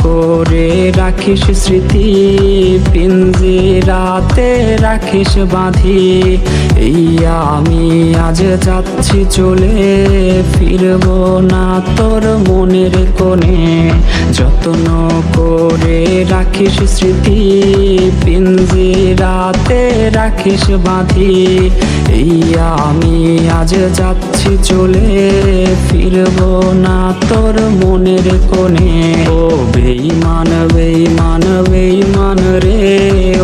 করে রাখিস স্মৃতি, পিঞ্জিরাতে রাখিস বাঁধি। এই আমি আজ যাচ্ছি চলে, ফিরব না তোর মনের কোণে। যত্ন করে রাখিস স্মৃতি, পিঞ্জিরাতে রাখিস বাঁধি। এই আমি আজ যাচ্ছি চলে, ফিরব না তোর মনের কোণে। ও বেঈমান বেঈমান বেঈমান রে,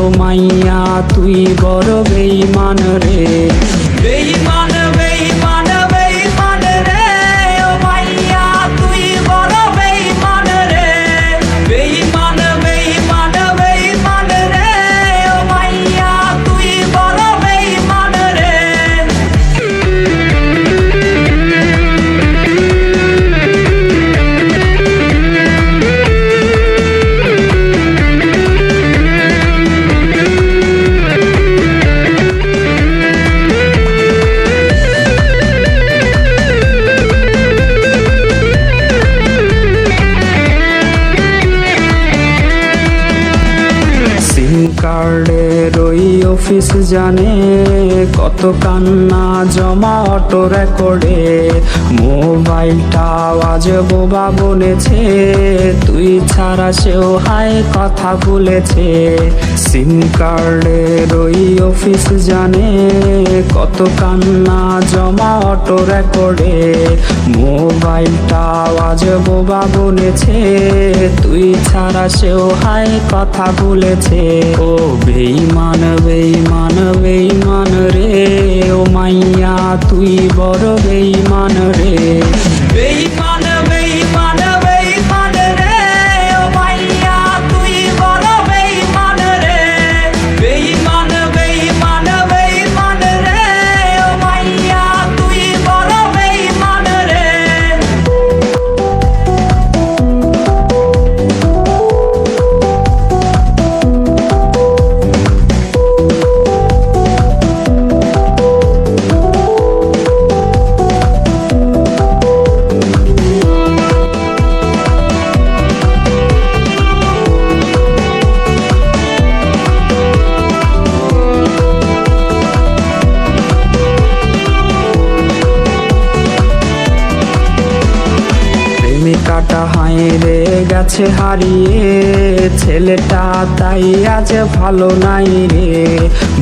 ও মাইয়া তুই বড় বেঈমান রে। বেঈমান বেঈমান বেঈমান রে, ও মাইয়া তুই বড় বেঈমান রে। বেঈমান বেঈমান বেঈমান রে, ও মাইয়া তুই বড় বেঈমান রে। সিম কার্ডের ওই অফিস জানে কত কান্না জমা অটো রেকর্ডে। মোবাইলটা আজ বোবা বলেছে, তুই ছাড়া সেও হায় কথা বলেছে। সিম কার্ডের ওই অফিস জানে কত কান্না জমা অটো রেকর্ডে। মোবাইলটা আজ বোবা বলেছে, তুই ছাড়া সেও হায় কথা বলেছে। ও বেঈমান বেঈমান বেঈমান রে, ও মাইয়া তুই বড় বেঈমান রে। বেঈমান বেঈমান বেঈমান রে, ও মাইয়া তুই বড় বেঈমান রে। বেঈমান বেঈমান বেঈমান রে, ও মাইয়া তুই বড় বেঈমান রে। প্রেমিকাটা হায়রে গেছে হারিয়ে, ছেলেটা তাই আজ ভালো নাই রে।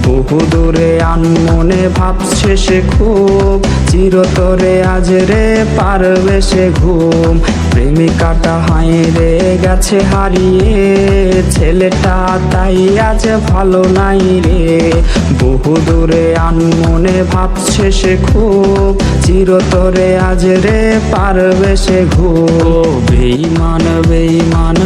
বহু দূরে আনমনে ভাবছে সে খুব, চিরতরে আজ রে পারবে সে ঘুম। প্রেমিকাটা হায়রে গেছে হারিয়ে, ছেলেটা তাই আজ ভালো নাই রে। বহু দূরে আনমনে ভাবছে সে খুব, চিরতরে আজ রে পারবে সে ঘুম। বেঈমান বেঈমান